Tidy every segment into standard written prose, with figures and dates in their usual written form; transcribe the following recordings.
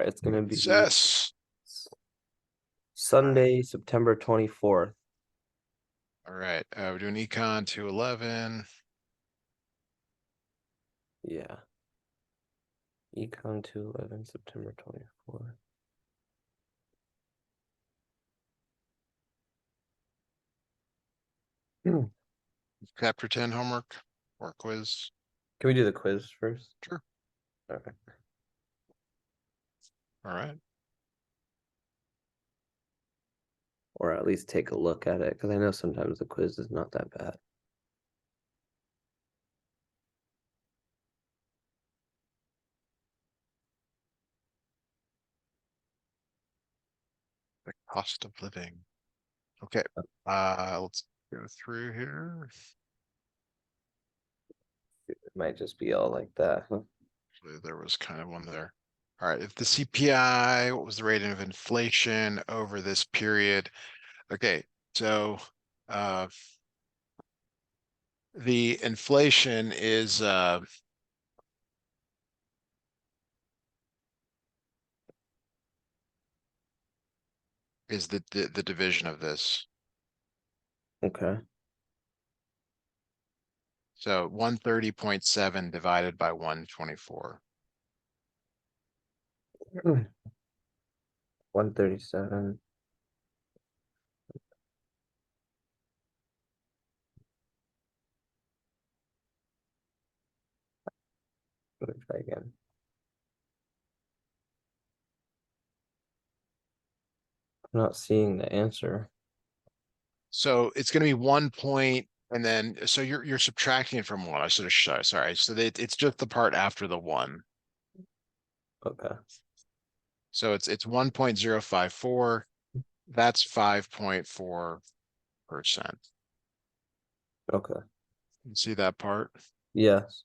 It's gonna be Yes. Sunday, September 24th. All right. We're doing econ 211. Yeah. Econ 211, September 24th. Chapter 10 homework or quiz. Can we do the quiz first? Sure. Okay. All right. Or at least take a look at it, because I know sometimes the quiz is not that bad. The cost of living. Okay. Let's go through here. It might just be all like that. Huh? Actually, there was kind of one there. All right. If the CPI, what was the rate of inflation over this period? Okay. So, the inflation is, the division of this. Okay. So 130.7 divided by 124. 137. Let me try again. I'm not seeing the answer. So it's going to be 1 point, and then so you're subtracting it from one. I should have sorry. So it's just the part after the one. Okay. So it's 1.054. That's 5.4%. Okay. You see that part? Yes.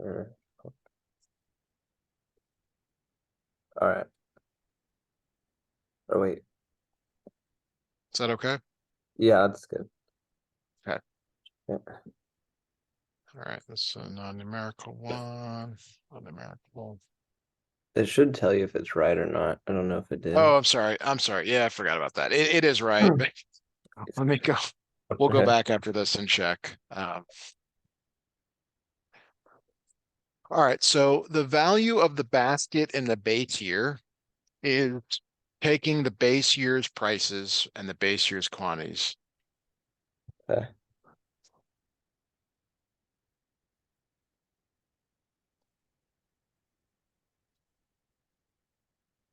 All right. Oh, wait. Is that okay? Yeah, that's good. Okay. Yeah. All right. That's a non-numerical one. Non-numerical. It should tell you if it's right or not. I don't know if it did. Oh, I'm sorry. I'm sorry. Yeah, I forgot about that. It is right, but let me go. We'll go Okay. back after this and check. All right, so the value of the basket in the base year is taking the base year's prices and the base year's quantities. Okay.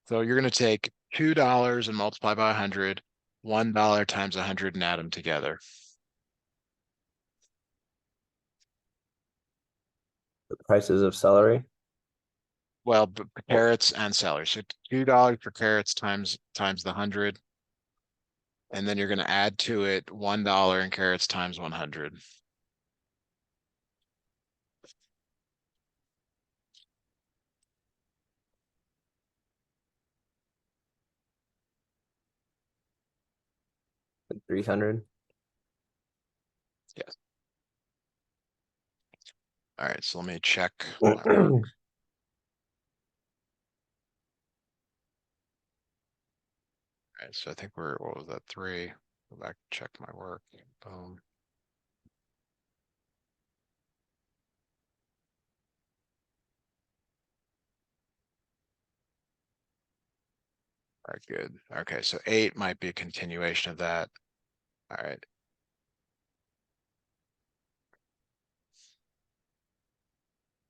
So you're going to take $2 and multiply by 100, $1 times 100 and add them together. The prices of celery. Well, carrots and celery. So $2 for carrots times the 100, and then you're going to add to it $1 in carrots times 100. Like 300. Yes. All right, so let me check my work. All right, so I think what was that, 3? Go back, check my work. Boom. All right, good. Okay, so 8 might be a continuation of that. All right.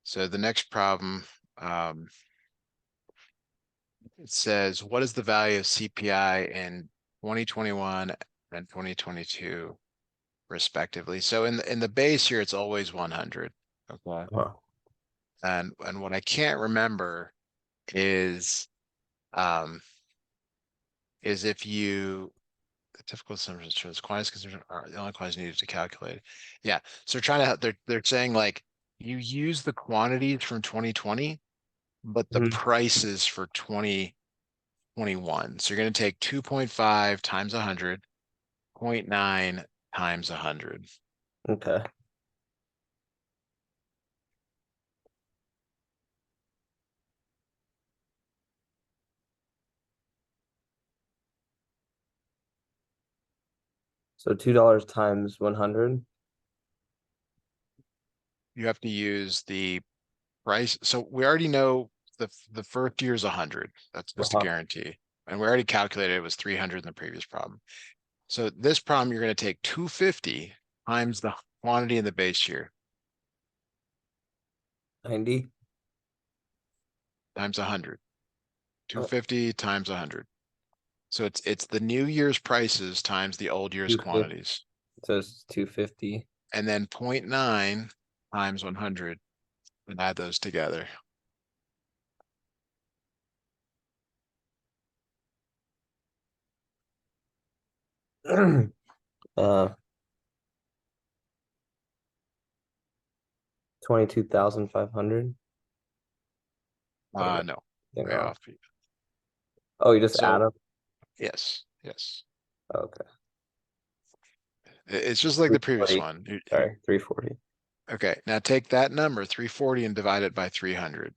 So the next problem, it says, what is the value of CPI in 2021 and 2022 respectively? So in the base year, it's always 100. Okay. Huh. And what I can't remember is if you the typical assumptions shows quantities considered are the only quantities needed to calculate. Yeah. So they're saying like you use the quantities from 2020, but the Mhm. prices for 2021. So you're going to take 2.5 times 100, 0.9 times 100. Okay. So $2 times 100. You have to use the price. So we already know the first year is 100. That's just a Uh-huh. guarantee. And we already calculated it was 300 in the previous problem. So this problem, you're going to take 250 times the quantity in the base year 90. times 100. Oh, 250 times 100. So it's the new year's prices times the old year's 250. quantities. So it's 250. And then 0.9 times 100 and add those together. uh 22,500. Or No, thing way wrong. off. Oh, you just add So them? yes, yes. Okay. It's just like the previous 340. one. Sorry, 340. Okay, now take that number, 340, and divide it by 300.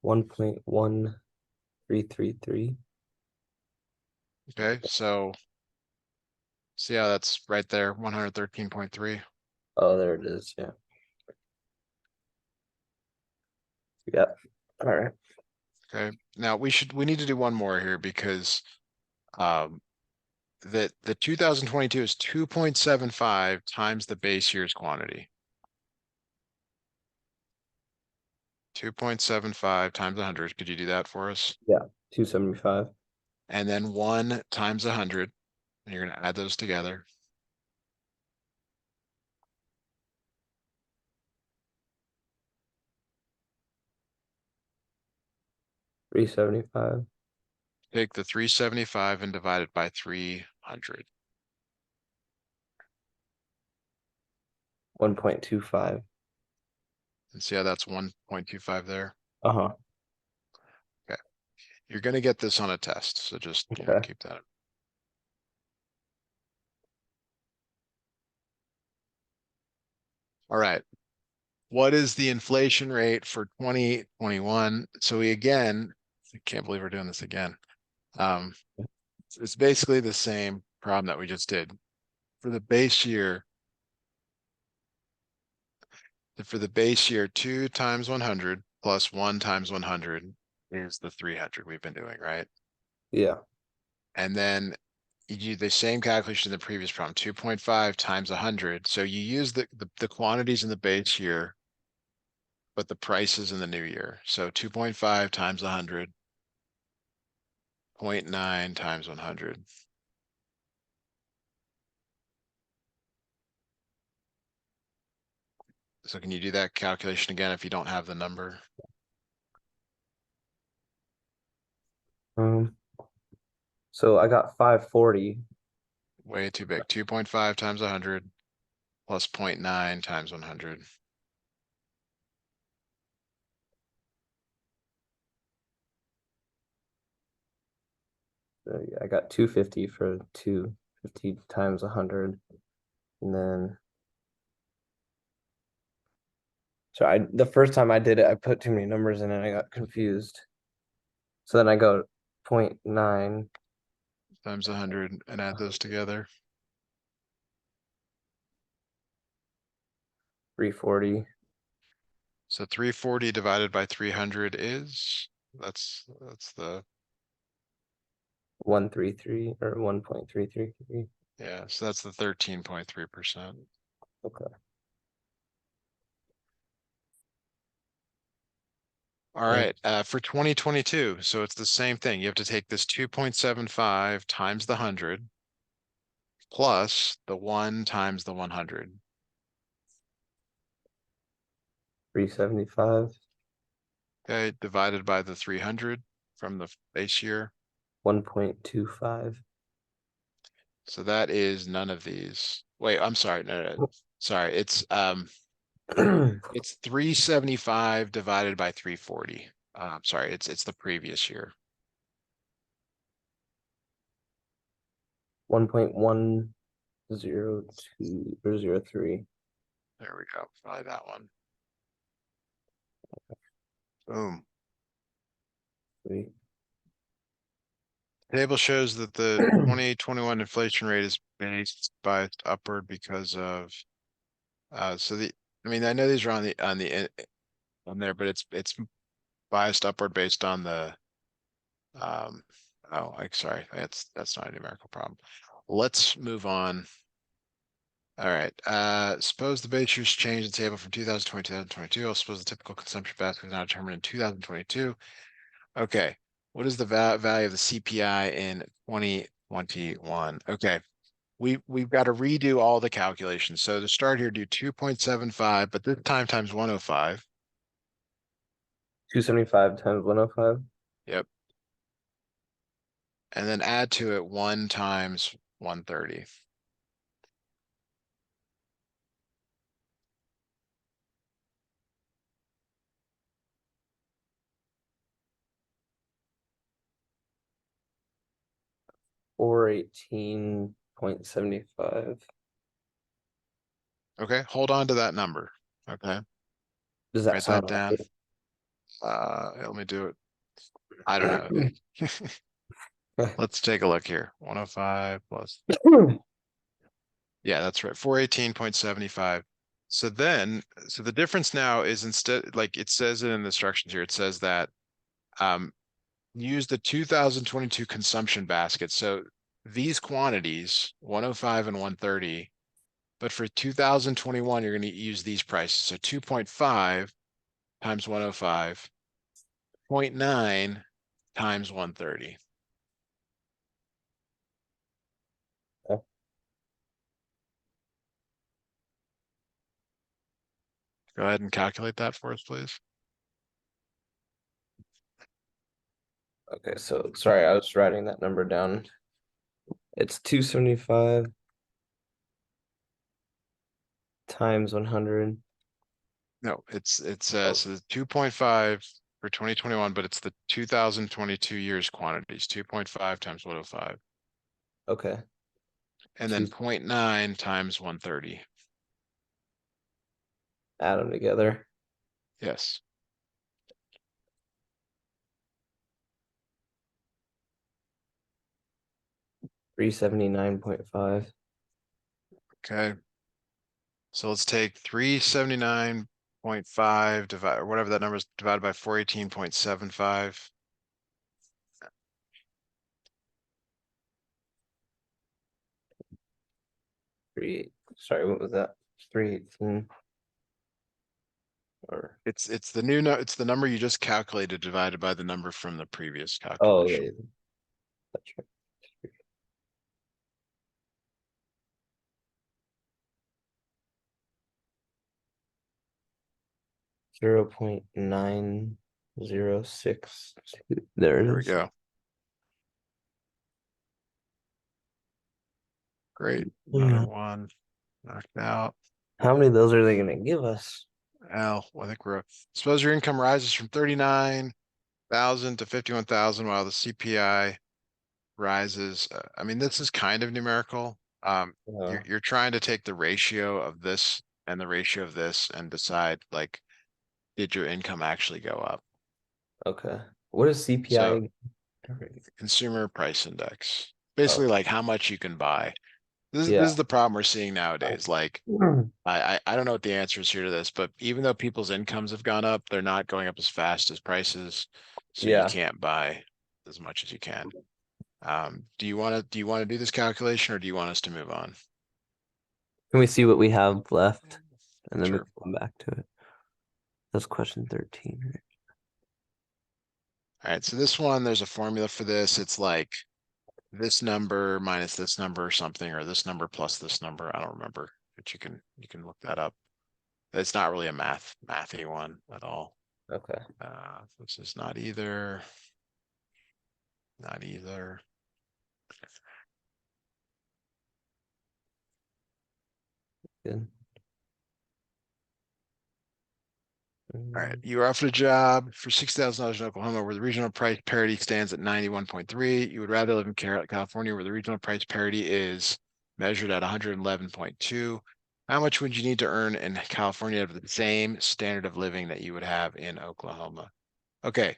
1.1333. Okay, so see how that's right there, 113.3. Oh, there it is. Yeah. Yep. All right. Okay, now we need to do one more here because um the 2022 is 2.75 times the base year's quantity. 2.75 times 100. Could you do that for us? Yeah. 275. And then 1 times 100. And you're going to add those together. 375. Take the 375 and divide it by 300. 1.25. And see how that's 1.25 there? Uh-huh. Okay. You're going to get this on a test. So just, Okay. keep that. All right. What is the inflation rate for 2021? So I can't believe we're doing this again. Um, it's basically the same problem that we just did. For the base year, 2 times 100 plus 1 times 100 is the 300 we've been doing, right? Yeah. And then you do the same calculation in the previous problem, 2.5 times 100. So you use the quantities in the base year, but the prices in the new year. So 2.5 times 100, 0.9 times 100. So can you do that calculation again if you don't have the number? Um, so I got 540. Way too big. 2.5 times 100 plus 0.9 times 100. So yeah, I got 250 for 250 times 100. And then so the first time I did it, I put too many numbers in and I got confused. So then I go 0.9, Times 100 and add those together. 340, So 340 divided by 300 is, that's the, 133 or 1.333. yeah, so that's the 13.3%. Okay. All And right, for 2022, so it's the same thing. You have to take this 2.75 times the 100 plus the 1 times the 100. 375, Okay, divided by the 300 from the base year. 1.25. So that is none of these. Wait, I'm sorry. No. Sorry. It's 375 divided by 340. Sorry, it's the previous year. 1.102 or 03. There we go. Probably that one. Boom. Three. Table shows that the 2021 inflation rate is based biased upward because of, so the, I mean, I know these are on there, but it's biased upward based on the, um, oh, like, sorry, that's not a numerical problem. Let's move on. All right, suppose the base years change the table from 2020 to 2022. I'll suppose the typical consumption basket is now determined in 2022. Okay, what is the value of the CPI in 2021? Okay, we've got to redo all the calculations. So to start here, do 2.75, but this time times 105. 275 times 105. Yep. And then add to it 1 times 130. 418.75. Okay, hold on to that number. Okay, Does that write sound that down. Let me do it. I don't know. right? Let's take a look here. 105 plus. Yeah, that's right. 418.75. So then, so the difference now is instead, like it says it in the instructions here, it says that use the 2022 consumption basket. So these quantities, 105 and 130, but for 2021, you're going to use these prices. So 2.5 times 105, 0.9 times 130. Go ahead and calculate that for us, please. Okay, so sorry, I was writing that number down. It's 275 times 100. No, it's Oh, so the 2.5 for 2021, but it's the 2022 years quantities, 2.5 times 105, okay. and then Two, 0.9 times 130. add them together. Yes. 379.5. Okay. So let's take 379.5 divide, or whatever that number is, divided by 418.75. Sorry, what was that? 318 or It's the new, it's the number you just calculated divided by the number from the previous oh yeah, calculation. that's right. 0.906. There it There we is. go. Great. Another Yeah. one knocked out. How many of those are they gonna give us? I think we're, suppose your income rises from 39,000 to 51,000 while the CPI rises. I mean, this is kind of numerical. Oh, You're trying to take the ratio of this and the ratio of this and decide like, did your income actually go up? okay. What is So CPI? consumer price index, Oh, basically like how much you can buy. This yeah. is the problem we're seeing nowadays. Like I don't know what the answer is here to this, but even though people's incomes have gone up, they're not going up as fast as prices. So you Yeah. can't buy as much as you can. Do you want to do this calculation or do you want us to move on? Can we see what we have left? And then we Sure. can come back to it. That's question 13, right? All right. So this one, there's a formula for this. It's like this number minus this number or something, or this number plus this number. I don't remember, but you can look that up. It's not really a mathy one at all. Okay. This is not either. Not either. Good. All right, Mm, you are offered a job for $6,000 in Oklahoma where the regional price parity stands at 91.3. You would rather live in California where the regional price parity is measured at 111.2. How much would you need to earn in California to have the same standard of living that you would have in Oklahoma? Okay,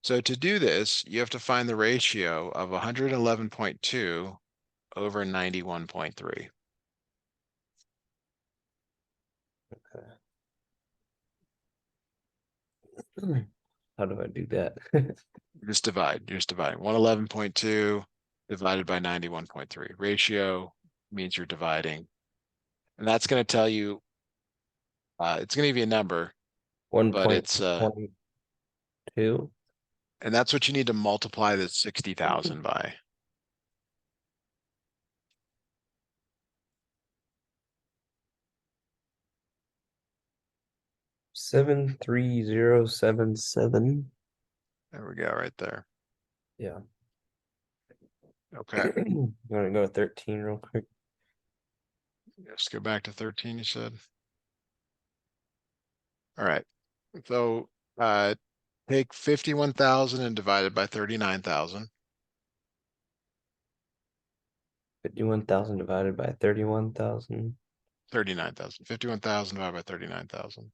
So to do this, you have to find the ratio of 111.2 over 91.3. How do I do that? Just divide. You're just dividing. 111.2 divided by 91.3. Ratio means you're dividing. And that's going to tell you, it's going to give you a number, One but point it's, 22. and that's what you need to multiply the 60,000 by. 73077. There we go, right there. Yeah. Okay. You want to go to 13 real quick? Let's go back to 13, you said. All right. So take 51,000 and divide it by 39,000. 51,000 divided by 31,000. 39,000. 51,000 divided by 39,000.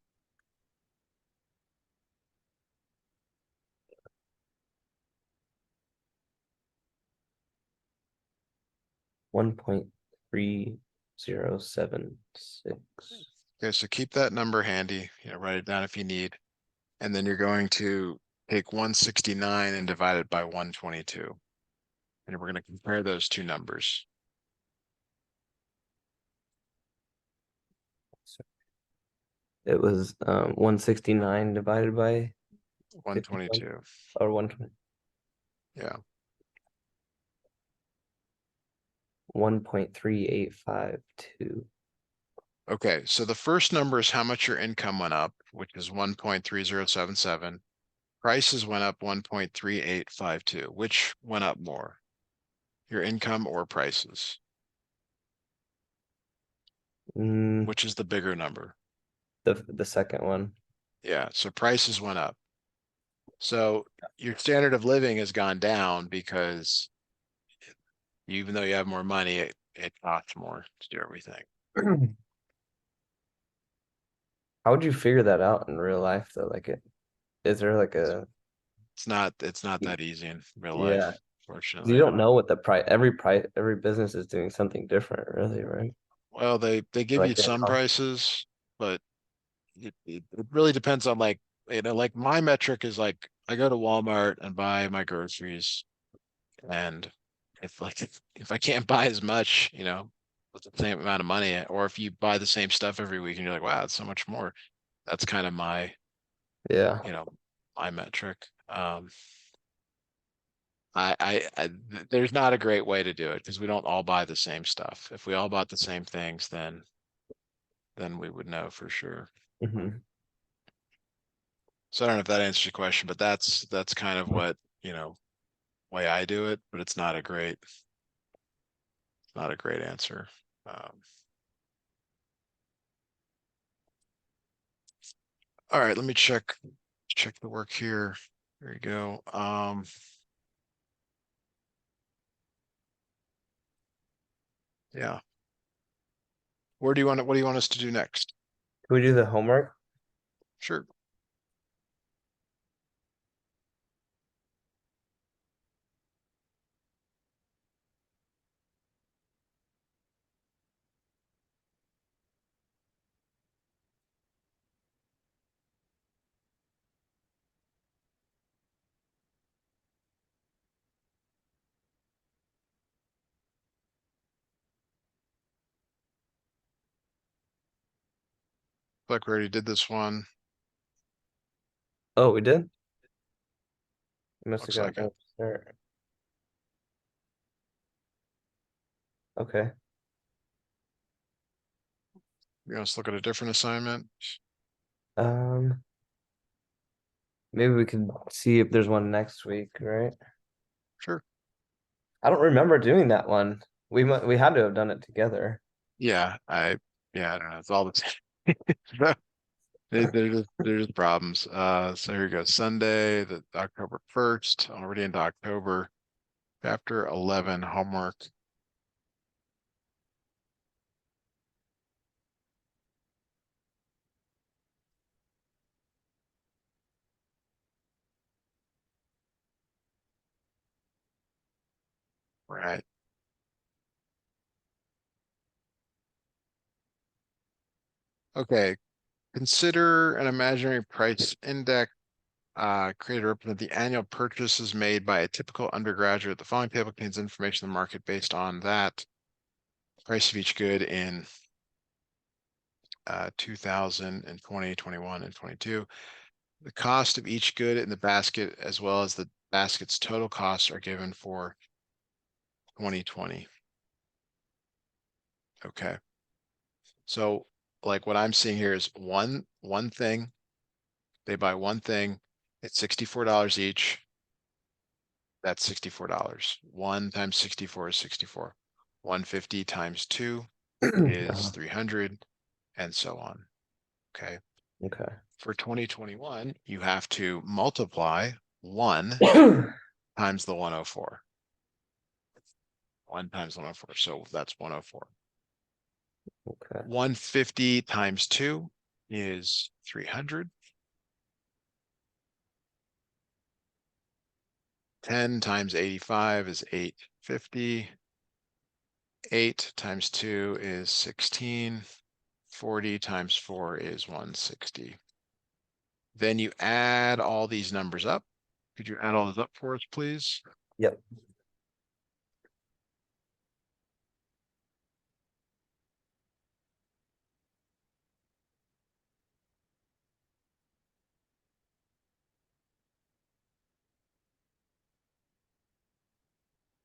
1.3076. Okay, so keep that number handy, write it down if you need. And then you're going to take 169 and divide it by 122. And we're going to compare those two numbers. It was 169 divided by 51 122. or 120. Yeah. 1.3852. Okay, so the first number is how much your income went up, which is 1.3077. Prices went up 1.3852. Which went up more? Your income or prices? Mm, Which is the bigger number? the second one. Yeah, so prices went up. So your standard of living has gone down because even though you have more money, it costs more to do everything. How would you figure that out in real life though? Is there like a, It's not that easy in real yeah, life, 'cause you fortunately. don't know what the every business is doing something different, really, right? Well, they give you Like their some cost. prices, but it really depends on like my metric is like I go to Walmart and buy my groceries, and if I can't buy as much, with the same amount of money, or if you buy the same stuff every week and you're like, wow, it's so much more. That's kind of Yeah. you know, my metric. There's not a great way to do it because we don't all buy the same stuff. If we all bought the same things, then we would know for sure. Hmm. So I don't know if that answers your question, but that's kind of what, way I do it, but it's not a great answer. Um, all right, let me check the work here. There you go. Yeah. What do you want us to do next? Can we do the homework? Sure. Like we already did this one. Oh, we did? We must have Looks got like done it. there. Okay. Let's look at a different assignment. Um, Maybe we can see if there's one next week, right? Sure. I don't remember doing that one. We had to have done it together. Yeah, I don't know. It's all the same. There's problems. So here we go. Sunday, the October 1st, already into October. Chapter 11, homework. Right. Okay. Consider an imaginary price index created or represent the annual purchases made by a typical undergraduate. The following table contains information on the market based on that price of each good in 2020, 21, and 22. The cost of each good in the basket, as well as the basket's total costs, are given for 2020. Okay. So like what I'm seeing here is one thing. They buy one thing. It's $64 each. That's $64. 1 times 64 is 64. 150 times 2 is 300, and so on. Okay. Okay. For 2021, you have to multiply 1 times the 104. 1 times 104. So that's 104. Okay. 150 times 2 is 300. 10 times 85 is 850. 8 times 2 is 16. 40 times 4 is 160. Then you add all these numbers up. Could you add all those up for us, please? Yep.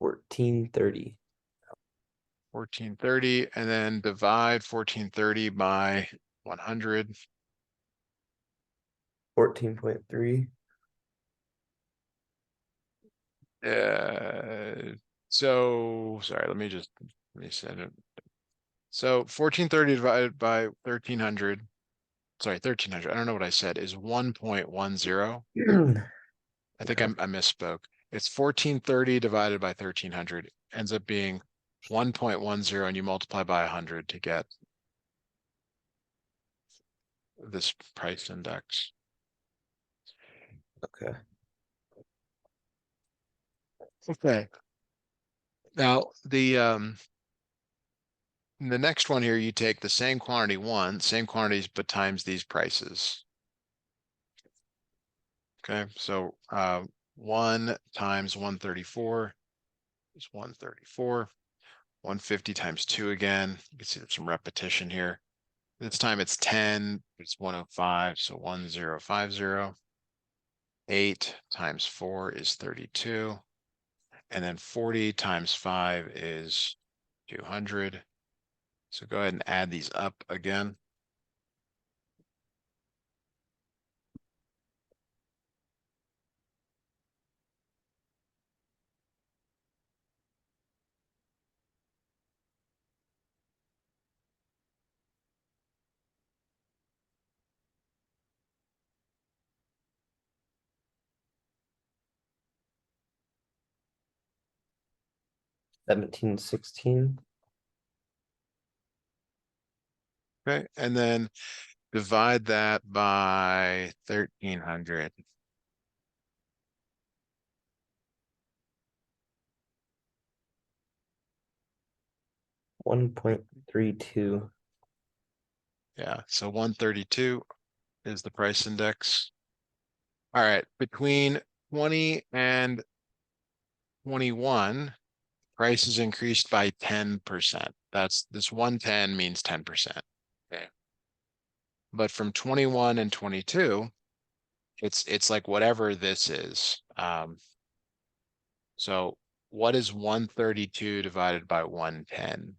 $14.30. 1430, and then divide 1430 by 100. 14.3. So sorry, let me set it. So 1430 divided by 1300, sorry, 1300, I don't know what I said, is 1.10. I think I Okay. misspoke. It's 1430 divided by 1300 ends up being 1.10, and you multiply by 100 to get this price index. Okay. Okay. Now the next one here, you take the same quantity same quantities, but times these prices. Okay, so 1 times 134 is 134. 150 times 2 again. You can see there's some repetition here. This time it's 10, it's 105, so 1050. 8 times 4 is 32. And then 40 times 5 is 200. So go ahead and add these up again. $17.16. Okay, and then divide that by 1300. 1.32. Yeah, so 132 is the price index. All right, between 20 and 21, prices increased by 10%. That's this 110 means 10%. Okay. But from 21 and 22, it's like whatever this is. So what is 132 divided by 110?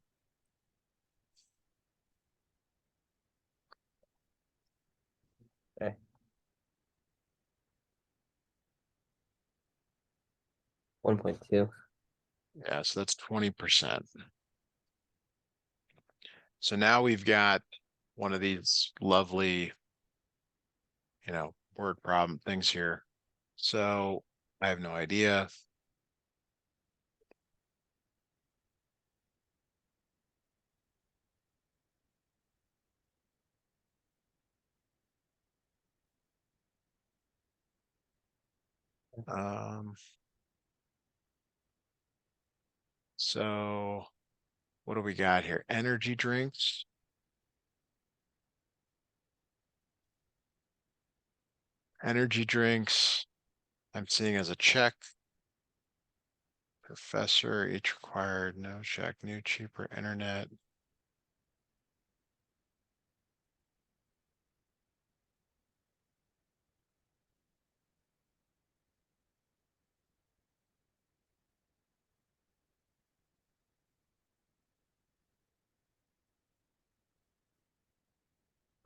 Okay. 1.2. Yeah, so that's 20%. So now we've got one of these lovely, word problem things here. So I have no idea. Um, So what do we got here? Energy drinks. Energy drinks, I'm seeing as a check. Professor, each required, no check, new, cheaper internet.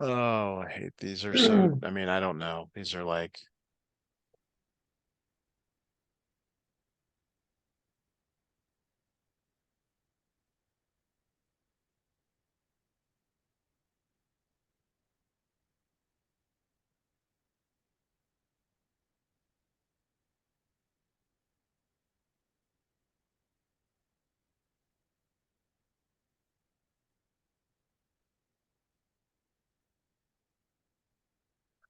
Oh, I hate these are so, I mean, I don't know. These are like,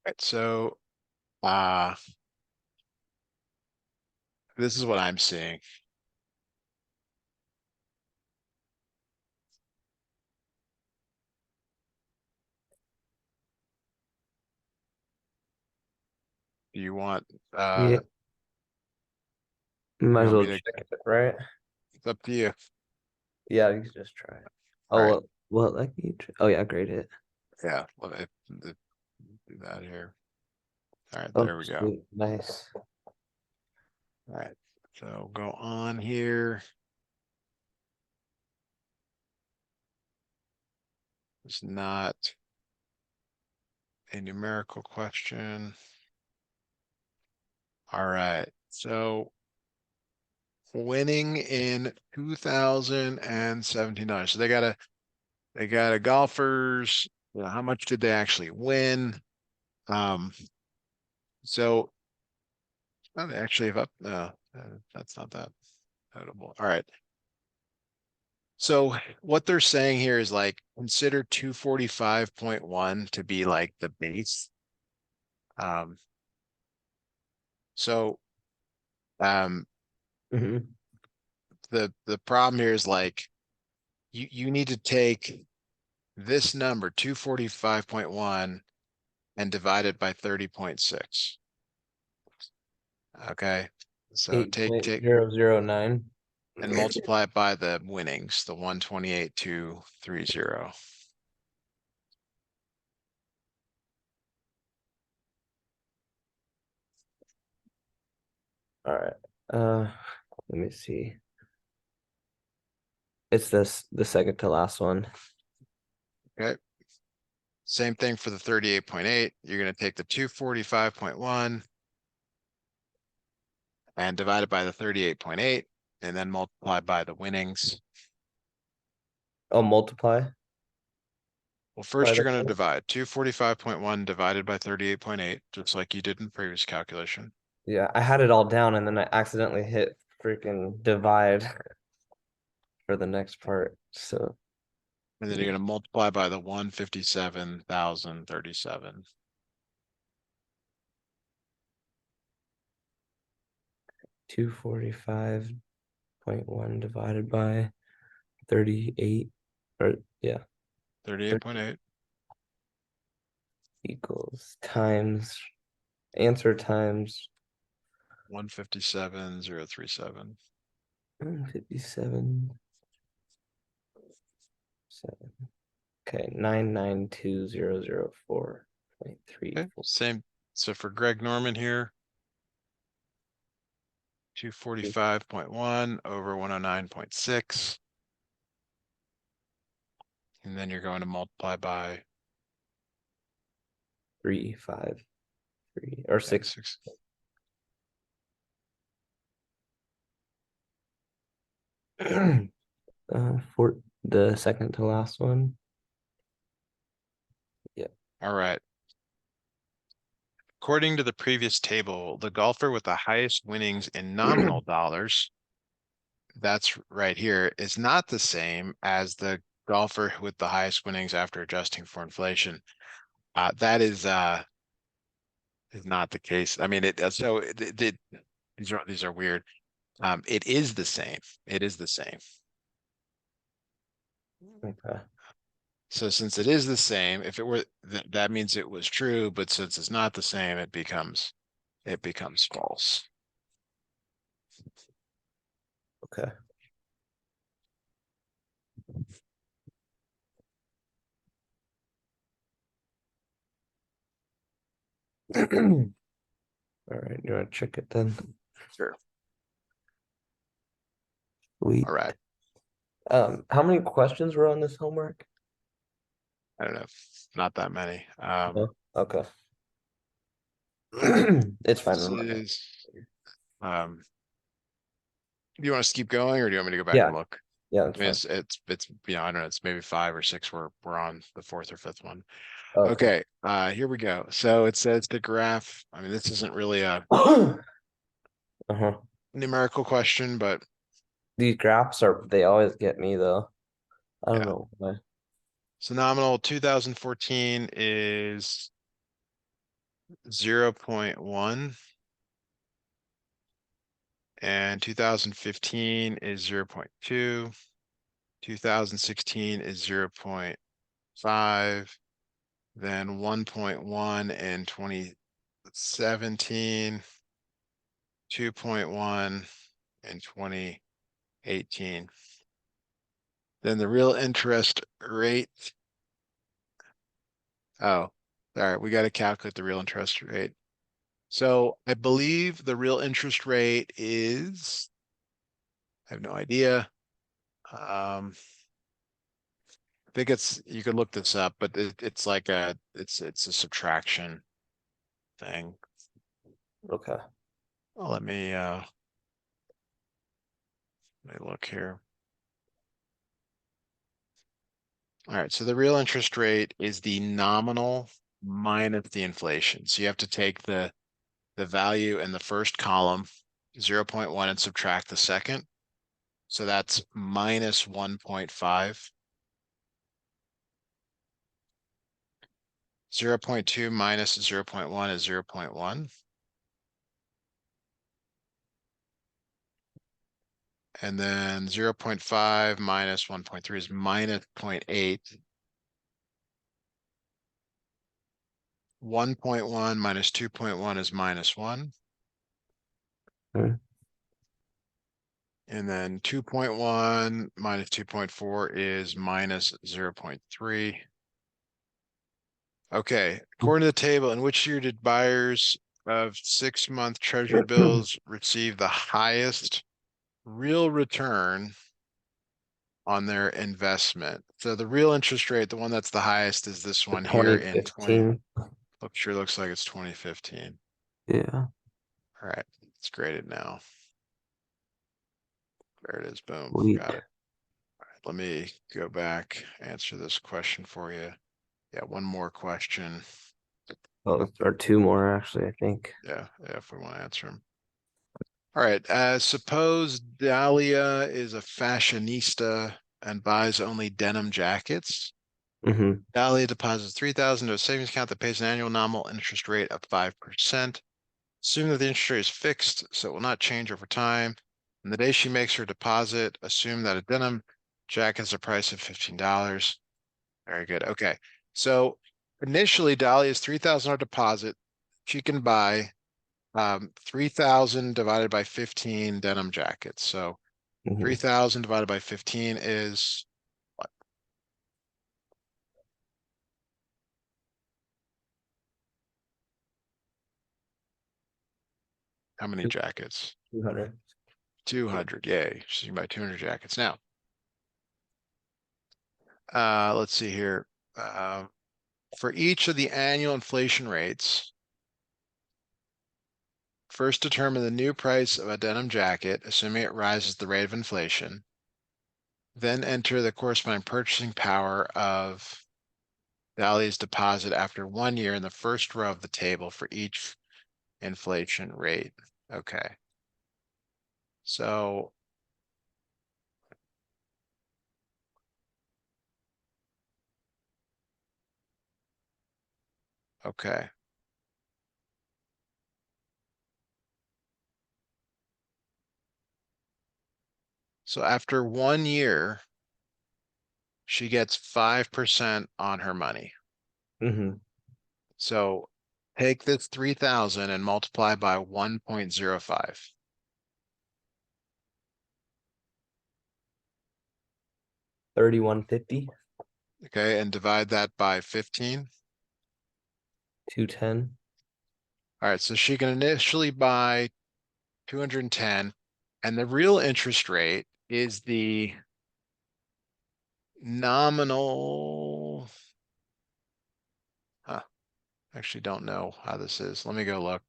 right, so, uh, this is what I'm seeing. Do you want, Yeah, you might as want well me to, check it, right? it's up to you. Yeah, you can just try it. All Oh, right, well, like you. Oh, yeah, grade it. yeah, let me do that here. All right, Oh, there we go. sweet, nice. All right, so go on here. It's not a numerical question. All right, so winning in 2017. So they got a golfers, you know, how much did they actually win? Um, so oh, they actually have up, no, that's not that notable. All right. So what they're saying here is like consider 245.1 to be like the base. Um, so um Hmm. the problem here is like you need to take this number 245.1 and divide it by 30.6. Okay. So Eight take point take zero zero nine. and multiply it by the winnings, the 128,230. All right. Let me see. It's the second to last one. Okay. Same thing for the 38.8. You're going to take the 245.1 and divide it by the 38.8 and then multiply by the winnings. Oh, multiply Well, by first you're the. going to divide 245.1 divided by 38.8, just like you did in the previous calculation. Yeah, I had it all down and then I accidentally hit freaking divide for the next part. So And then you're going to multiply by the 157,037. 245.1 divided by 38, or yeah, 30 38.8. equals times answer times 157,037. 57 7. Okay, 992,004.34. Okay, same. So for Greg Norman here, 245.1 over 109.6. And then you're going to multiply by 353 or yeah, 6. six. For the second to last one. Yeah. All right. According to the previous table, the golfer with the highest winnings in nominal dollars, that's right here, is not the same as the golfer with the highest winnings after adjusting for inflation. That is not the case. I mean, these are weird. It is the same. It is the same. Okay. So since it is the same, if it were that means it was true, but since it's not the same, it becomes false. Okay. All right, you want to check it then? Sure. Sweet. All right. How many questions were on this homework? I don't know. Not that many. No? Okay. It's fine. This is um do you want us to keep going or do you want me to go back Yeah, and look? yeah, that's I mean fine. I don't know, it's maybe five or six. We're on the fourth or fifth one. Okay. Okay, here we go. So it says the graph. I mean, this isn't really a Uh-huh. numerical question, but These graphs they always get me though. I don't yeah. know why. So nominal 2014 is 0.1 and 2015 is 0.2. 2016 is 0.5, then 1.1 in 2017, 2.1 in 2018. Then the real interest rate. Oh, all right. We got to calculate the real interest rate. So I believe the real interest rate is, I have no idea. I think you could look this up, but it's like it's a subtraction thing. Okay. Well, let me look here. All right, so the real interest rate is the nominal minus the inflation. So you have to take the value in the first column, 0.1, and subtract the second. So that's minus 1.5. 0.2 minus 0.1 is 0.1. And then 0.5 minus 1.3 is minus 0.8. 1.1 minus 2.1 is minus 1. Hmm. And then 2.1 minus 2.4 is minus 0.3. Okay, according to the table, in which year did buyers of 6-month treasury bills receive the highest real return on their investment? So the real interest rate, the one that's the highest, is this one here in 20. 2015. Sure looks like it's 2015. Yeah. All right, it's graded now. There it is. Boom. Sweet. Got it. All right, let me go back, answer this question for you. Yeah, one more question. Oh, or two more actually, I think. Yeah, if we want to answer them. All right. Suppose Dahlia is a fashionista and buys only denim jackets. Mm-hmm. Dahlia deposits 3,000 to a savings account that pays an annual nominal interest rate of 5%. Assume that the interest rate is fixed, so it will not change over time. And the day she makes her deposit, assume that a denim jacket has a price of $15. Very good. Okay. So initially, Dahlia's $3,000 deposit. She can buy 3,000 divided by 15 denim jackets. So Mm-hmm. 3,000 divided by 15 is what? How many jackets? 200. 200. Yay. She can buy 200 jackets. Now, let's see here. For each of the annual inflation rates, first determine the new price of a denim jacket, assuming it rises the rate of inflation. Then enter the corresponding purchasing power of Dahlia's deposit after 1 year in the first row of the table for each inflation rate. Okay. So okay. So after 1 year, she gets 5% on her money. Mm-hmm. So take this 3,000 and multiply by 1.05. 3150, Okay, and divide that by 15. 210. All right, so she can initially buy 210, and the real interest rate is the nominal. Huh, actually don't know how this is. Let me go look.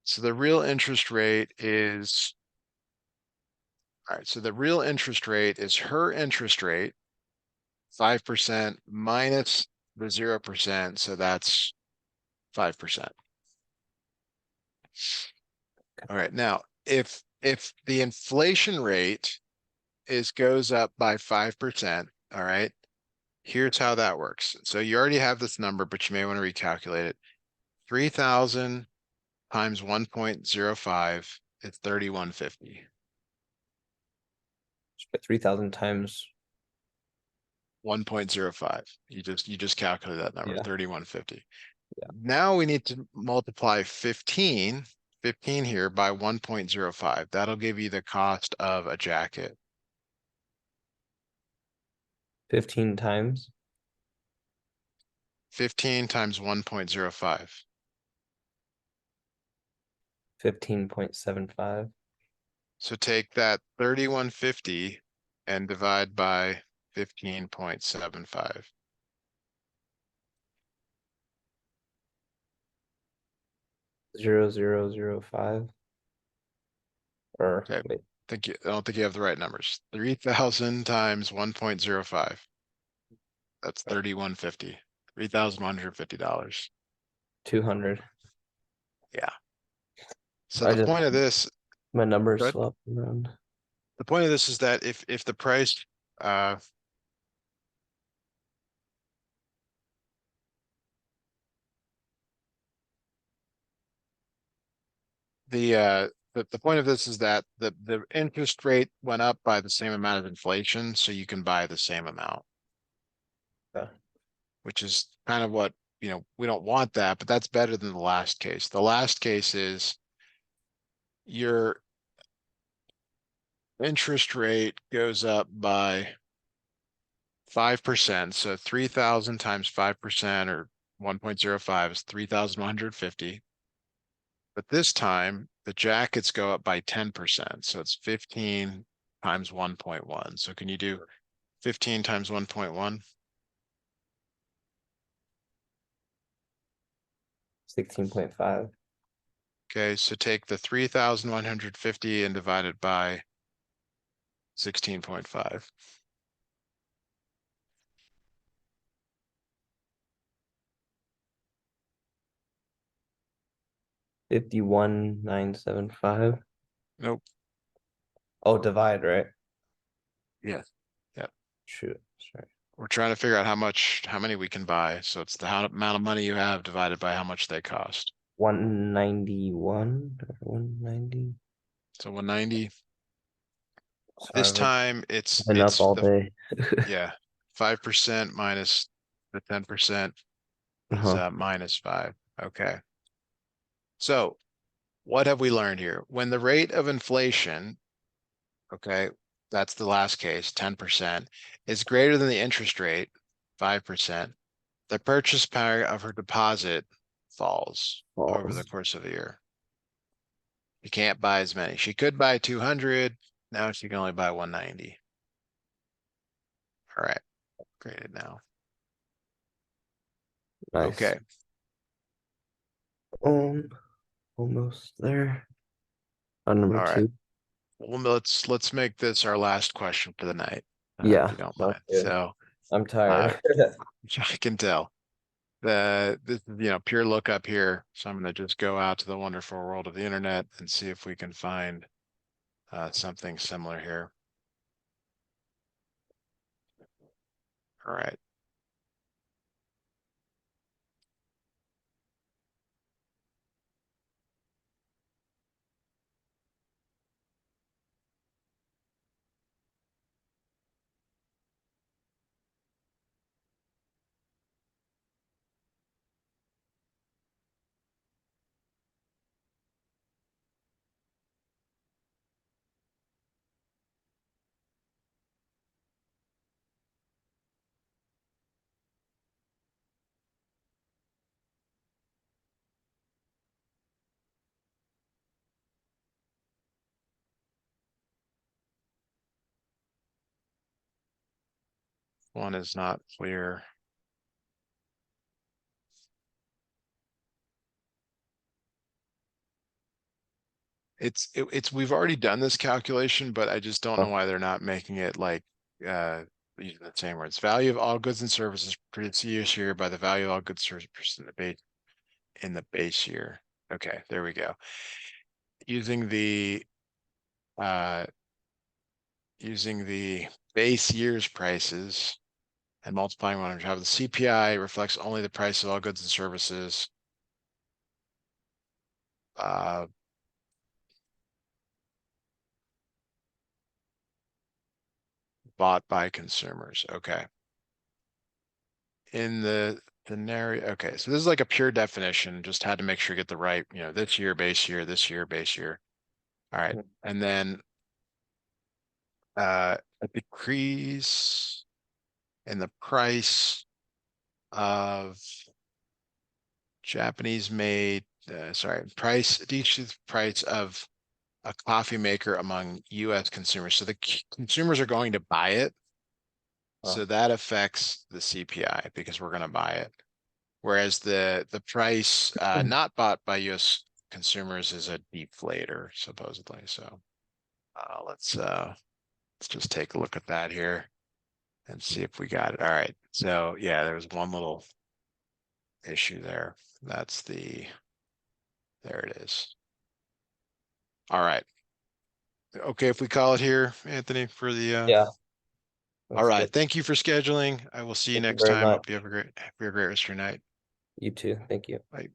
So the real interest rate is, all right, so the real interest rate is her interest rate, 5% minus the 0%, so that's 5%. All right, now if the inflation rate goes up by 5%, all right, here's how that works. So you already have this number, but you may want to recalculate it. 3,000 times 1.05 is 3,150. 3,000 times. 1.05. You just calculate that number, Yeah. 3,150. Yeah. Now we need to multiply 15 here by 1.05. That'll give you the cost of a jacket. 15 times. 15 times 1.05. 15.75. So take that 3,150 and divide by 15.75. 0005. Or Okay. wait, I don't think you have the right numbers. 3,000 times 1.05. That's 3,150. $3,150. 200. Yeah. So I the just point of this, my numbers good. swapped around. The point of this is that if the price uh the point of this is that the interest rate went up by the same amount of inflation, so you can buy the same amount, Yeah. which is kind of what, we don't want that, but that's better than the last case. The last case is your interest rate goes up by 5%. So 3,000 times 5% or 1.05 is 3,150. But this time the jackets go up by 10%. So it's 15 times 1.1. So can you do 15 times 1.1? 16.5. Okay, so take the 3,150 and divide it by 16.5. 51,975. Nope. Oh, divide, right? Yes. Yep. Shoot. Sorry. We're trying to figure out how many we can buy. So it's the amount of money you have divided by how much they cost. 191 or 190. So 190. Sorry, This I've time been up all day. yeah, 5% minus the 10% is Uh-huh. minus 5. Okay. So what have we learned here? When the rate of inflation, okay, that's the last case, 10%, is greater than the interest rate, 5%, the purchase power of her deposit falls over the Balls. course of a year. You can't buy as many. She could buy 200. Now she can only buy 190. All right, graded now. Nice. Okay. Um, almost there. On number All right. two. Well, let's make this our last question for the night. if Yeah, you don't sounds mind. good. So, I'm uh, tired. I can tell this is, pure lookup here. So I'm going to just go out to the wonderful world of the internet and see if we can find something similar here. All right. One is not clear. We've already done this calculation, but I just don't know Oh, why they're not making it like using the same words. Value of all goods and services previous year by the value of all goods and services in the base year. Okay, there we go. Using the uh using the base year's prices and multiplying 100. How the CPI reflects only the price of all goods and services uh bought by consumers. Okay. In the scenario, okay, so this is like a pure definition, just had to make sure you get the right, this year, base year, this year, base year. All right, mhm. and then a decrease in the price of Japanese made, price, decrease price of a coffee maker among US consumers. So the consumers are going to buy it. Oh. So that affects the CPI because we're going to buy it. Whereas the price not bought by US consumers is a deflator, supposedly. So let's just take a look at that here and see if we got it. All right. So yeah, there was one little issue there. There it is. All right. Okay, if we call it here, Anthony, for the Yeah, all that's right. good. Thank you for scheduling. I will see you Thank you next very time. Hope much. you have a great rest of your night. You too. Thank you. Bye.